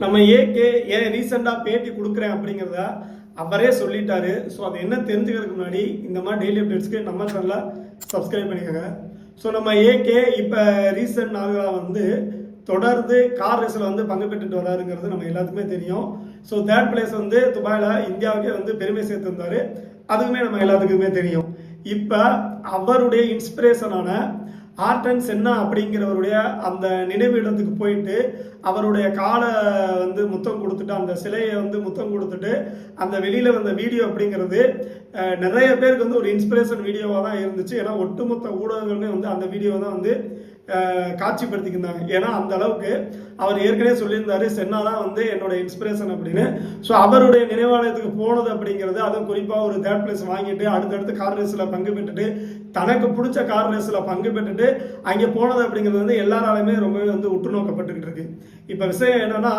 நம்ம ஏகே ஏன் ரீசெண்டாக பேட்டி கொடுக்குறேன் அப்படிங்கிறத அவரே சொல்லிட்டாரு. ஸோ அதை என்ன தெரிஞ்சுக்கிறதுக்கு முன்னாடி இந்த மாதிரி டெய்லி அப்டேட்ஸ்க்கு நம்ம சேனலை சப்ஸ்கிரைப் பண்ணிக்கோங்க. ஸோ நம்ம ஏகே இப்போ ரீசெண்ட் நாளாக வந்து தொடர்ந்து கார் ரேஸில் வந்து பங்கு பெற்றுட்டு வராருங்கிறது நம்ம எல்லாத்துக்குமே தெரியும். ஸோ தேர்ட் பிளேஸ் வந்து துபாயில் இந்தியாவுக்கே வந்து பெருமை சேர்த்திருந்தாரு. அதுக்குமே நம்ம எல்லாத்துக்குமே தெரியும். இப்போ அவருடைய இன்ஸ்பிரேஷனான ஆர்டன் சென்னா அப்படிங்கிறவருடைய அந்த நினைவு இடத்துக்கு போயிட்டு அவருடைய காலை வந்து முத்தம் கொடுத்துட்டு அந்த சிலையை வந்து முத்தம் கொடுத்துட்டு அந்த வெளியில வந்த வீடியோ அப்படிங்கிறது நிறைய பேருக்கு வந்து ஒரு இன்ஸ்பிரேஷன் வீடியோவாக தான் இருந்துச்சு. ஏன்னா ஒட்டுமொத்த ஊடகங்களுமே வந்து அந்த வீடியோவை தான் வந்து காட்சிப்படுத்திக்கிருந்தாங்க. ஏன்னா அந்த அளவுக்கு அவர் ஏற்கனவே சொல்லியிருந்தாரு சென்னா தான் வந்து என்னோட இன்ஸ்பிரேஷன் அப்படின்னு. ஸோ அவருடைய நினைவாலயத்துக்கு போனது அப்படிங்கிறது, அதுவும் குறிப்பாக ஒரு தேர்ட் பிளேஸ் வாங்கிட்டு அடுத்தடுத்து கார் ரேஸில் பங்கு பெற்றுட்டு தனக்கு பிடிச்ச கார் ரேஸில் பங்கு பெற்றுட்டு அங்கே போனது அப்படிங்கிறது வந்து எல்லாராலுமே ரொம்பவே வந்து உற்று நோக்கப்பட்டுக்கிட்டு இருக்கு. இப்போ விஷயம் என்னன்னா,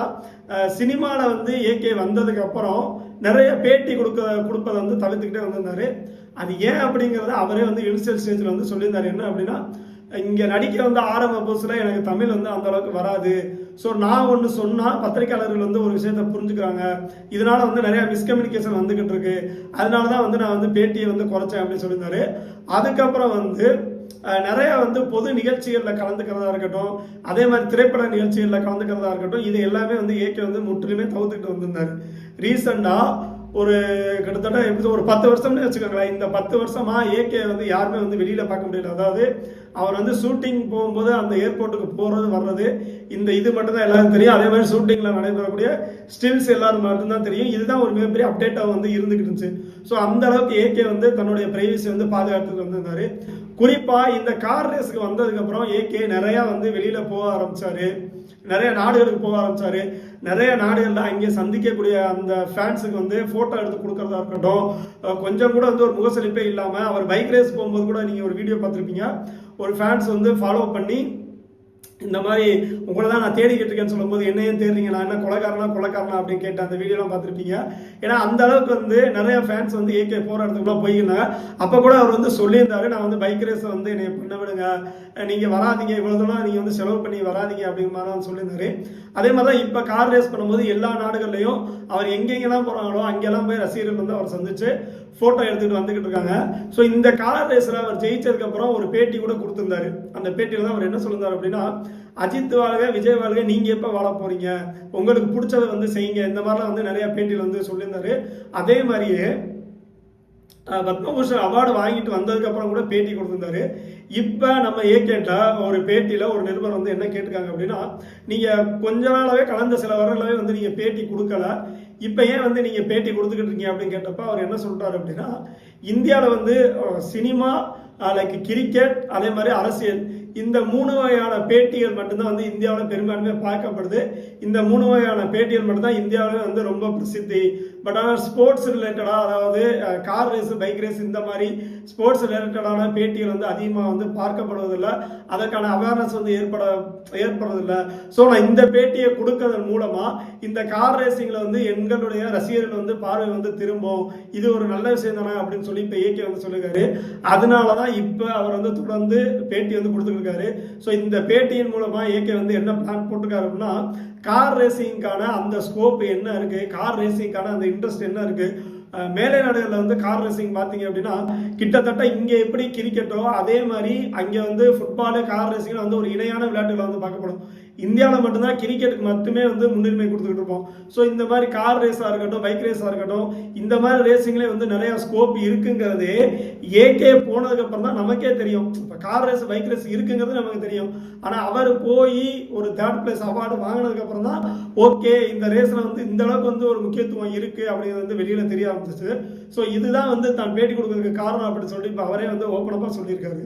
சினிமாவில் வந்து ஏகே வந்ததுக்கு அப்புறம் நிறைய பேட்டி கொடுப்பதை வந்து தவிர்த்துக்கிட்டே வந்திருந்தாரு. அது ஏன் அப்படிங்கிறத அவரே வந்து இனிஷியல் ஸ்டேஜில் வந்து சொல்லியிருந்தாரு. என்ன அப்படின்னா, இங்கே நடிக்க வந்து ஆரம்ப புதுசில் எனக்கு தமிழ் வந்து அந்த அளவுக்கு வராது. ஸோ நான் ஒன்று சொன்னால் பத்திரிகையாளர்கள் வந்து ஒரு விஷயத்த புரிஞ்சுக்கிறாங்க, இதனால வந்து நிறைய மிஸ்கம்யூனிகேஷன் வந்துகிட்டு இருக்கு, அதனால தான் வந்து நான் வந்து பேட்டியை வந்து குறைச்சேன் அப்படின்னு சொல்லியிருந்தாரு. அதுக்கப்புறம் வந்து நிறைய வந்து பொது நிகழ்ச்சிகளில் கலந்துக்கிறதா இருக்கட்டும், அதே மாதிரி திரைப்பட நிகழ்ச்சிகளில் கலந்துக்கிறதா இருக்கட்டும், இது எல்லாமே வந்து ஏகே வந்து முற்றிலுமே தவிர்த்துக்கிட்டு வந்திருந்தாரு. ரீசெண்டாக ஒரு கிட்டத்தட்ட எப்படி ஒரு 10 வருஷம்னு வச்சுக்கோங்களேன். இந்த 10 வருஷமா ஏகே வந்து யாருமே வந்து வெளியில பார்க்க முடியல. அதாவது அவர் வந்து ஷூட்டிங் போகும்போது அந்த ஏர்போர்ட்டுக்கு போறது வர்றது இந்த இது மட்டும் தான் எல்லாரும் தெரியும். அதே மாதிரி ஷூட்டிங்ல நடைபெறக்கூடிய ஸ்டில்ஸ் எல்லாரும் மட்டும்தான் தெரியும். இதுதான் ஒரு மிகப்பெரிய அப்டேட்டாக வந்து இருந்துகிட்டு இருந்துச்சு. ஸோ அந்த அளவுக்கு ஏகே வந்து தன்னுடைய பிரைவசி வந்து பாதுகாத்துட்டு வந்திருந்தாரு. குறிப்பா இந்த கார் ரேஸுக்கு வந்ததுக்கு அப்புறம் ஏகே நிறைய வந்து வெளியில போக ஆரம்பிச்சாரு, நிறைய நாடுகளுக்கு போக ஆரம்பிச்சாரு. நிறைய நாடுகள்ல அங்கே சந்திக்கக்கூடிய அந்த ஃபேன்ஸுக்கு வந்து போட்டோ எடுத்து கொடுக்கறதா இருக்கட்டும், கொஞ்சம் கூட வந்து ஒரு முகசலிப்பே இல்லாம அவர் பைக் ரேஸ் போகும்போது கூட நீங்க ஒரு வீடியோ பார்த்துருப்பீங்க. ஒரு ஃபேன்ஸ் வந்து ஃபாலோ பண்ணி இந்த மாதிரி உங்களை தான் நான் தேடிக்கிட்டு இருக்கேன்னு சொல்லும்போது என்னையும் தேடுறீங்க, நான் என்ன கொலைக்காரனா அப்படின்னு கேட்ட அந்த வீடியோலாம் பார்த்துருப்பீங்க. ஏன்னா அந்த அளவுக்கு வந்து நிறைய ஃபேன்ஸ் வந்து ஏகே போகிற இடத்துக்குள்ள போயிருந்தாங்க. அப்போ கூட அவர் வந்து சொல்லியிருந்தாரு, நான் வந்து பைக் ரேஸை வந்து என்னை பண்ண விடுங்க, நீங்கள் வராதிங்க, இவ்வளோ தூரம் நீங்கள் வந்து செலவு பண்ணி வராதிங்க அப்படிங்கிற மாதிரி தான் சொல்லியிருந்தாரு. அதே மாதிரி தான் இப்போ கார் ரேஸ் பண்ணும்போது எல்லா நாடுகள்லையும் அவர் எங்கெங்கெல்லாம் போகிறாங்களோ அங்கெல்லாம் போய் ரசிகர்கள் வந்து அவர் சந்திச்சு ஃபோட்டோ எடுத்துகிட்டு வந்துக்கிட்டு இருக்காங்க. ஸோ இந்த கார் ரேஸில் அவர் ஜெயிச்சதுக்கப்புறம் ஒரு பேட்டி கூட கொடுத்துருந்தாரு. அந்த பேட்டியில் தான் அவர் என்ன சொல்லியிருந்தார் அப்படின்னா, அஜித் வாழ்க விஜய் வாழ்க, நீங்கள் எப்போ வாழ போகிறீங்க, உங்களுக்கு பிடிச்சதை வந்து செய்யுங்க, இந்த மாதிரிலாம் வந்து நிறைய பேட்டியில் வந்து சொல்லியிருந்தாரு. அதே மாதிரியே பத்மபூஷன் அவார்டு வாங்கிட்டு வந்ததுக்கு அப்புறம் கூட பேட்டி கொடுத்திருந்தாரு. இப்போ நம்ம ஏகேட்ட ஒரு பேட்டியில் ஒரு நிருபர் வந்து என்ன கேட்டிருக்காங்க அப்படின்னா, நீங்கள் கொஞ்ச நாளாவே கலந்த சில வருடங்களாவே வந்து நீங்கள் பேட்டி கொடுக்கல, இப்போ ஏன் வந்து நீங்கள் பேட்டி கொடுத்துக்கிட்டு இருக்கீங்க அப்படின்னு கேட்டப்ப அவர் என்ன சொல்றாரு அப்படின்னா, இந்தியாவில் வந்து சினிமா, லைக் கிரிக்கெட், அதே மாதிரி அரசியல், இந்த 3 வகையான பேட்டிகள் மட்டும்தான் வந்து இந்தியாவில் பெரும்பான்மையாக பார்க்கப்படுது. இந்த 3 வகையான பேட்டிகள் மட்டும்தான் இந்தியாவிலே வந்து ரொம்ப பிரசித்தி. பட் ஆனால் ஸ்போர்ட்ஸ் ரிலேட்டடாக, அதாவது கார் ரேஸ், பைக் ரேஸ், இந்த மாதிரி ஸ்போர்ட்ஸ் ரிலேட்டடான பேட்டிகள் வந்து அதிகமாக வந்து பார்க்கப்படுவதில்லை, அதற்கான அவேர்னஸ் வந்து ஏற்படுறதில்லை. ஸோ நான் இந்த பேட்டியை கொடுக்கறதன் மூலமாக இந்த கார் ரேசிங்கில் வந்து எங்களுடைய ரசிகர்கள் வந்து பார்வை வந்து திரும்பும், இது ஒரு நல்ல விஷயம் தானே அப்படின்னு சொல்லி இப்போ ஏகே வந்து சொல்லியிருக்காரு. அதனால தான் இப்போ அவர் வந்து தொடர்ந்து பேட்டி வந்து கொடுத்துருக்காரு. ஸோ இந்த பேட்டியின் மூலமா ஏகே வந்து என்ன பிளான் போட்டிருக்காரு அப்படின்னா, கார் ரேசிங்கான அந்த ஸ்கோப் என்ன இருக்கு, கார் ரேசிங்கான அந்த இன்ட்ரெஸ்ட் என்ன இருக்கு, மேலை நாடுகளில் வந்து கார் ரேசிங் பார்த்தீங்க அப்படின்னா கிட்டத்தட்ட இங்கே எப்படி கிரிக்கெட்டோ அதே மாதிரி அங்கே வந்து ஃபுட்பாலு, கார் ரேசிங் வந்து ஒரு இணையான விளையாட்டுகளை வந்து பார்க்கப்படும். இந்தியாவில் மட்டும்தான் கிரிக்கெட்டுக்கு மட்டுமே வந்து முன்னுரிமை கொடுத்துக்கிட்டு இருப்போம். ஸோ இந்த மாதிரி கார் ரேஸாக இருக்கட்டும், பைக் ரேஸாக இருக்கட்டும், இந்த மாதிரி ரேசிங்லேயே வந்து நிறைய ஸ்கோப் இருக்குங்கிறது ஏகே போனதுக்கப்புறம் தான் நமக்கே தெரியும். இப்போ கார் ரேஸ், பைக் ரேஸ் இருக்குங்கிறது நமக்கு தெரியும். ஆனால் அவர் போய் ஒரு தேர்ட் பிளேஸ் அவார்டு வாங்கினதுக்கப்புறம் தான் ஓகே இந்த ரேஸில் வந்து இந்த அளவுக்கு வந்து ஒரு முக்கியத்துவம் இருக்குது அப்படிங்கிறது வந்து வெளியில் தெரிய ஆரம்பிச்சிச்சு. ஸோ இதுதான் வந்து தான் பேட்டி கொடுக்கறதுக்கு காரணம் அப்படின்னு சொல்லி இப்போ அவரே வந்து ஓப்பனப்பாக சொல்லியிருக்காரு.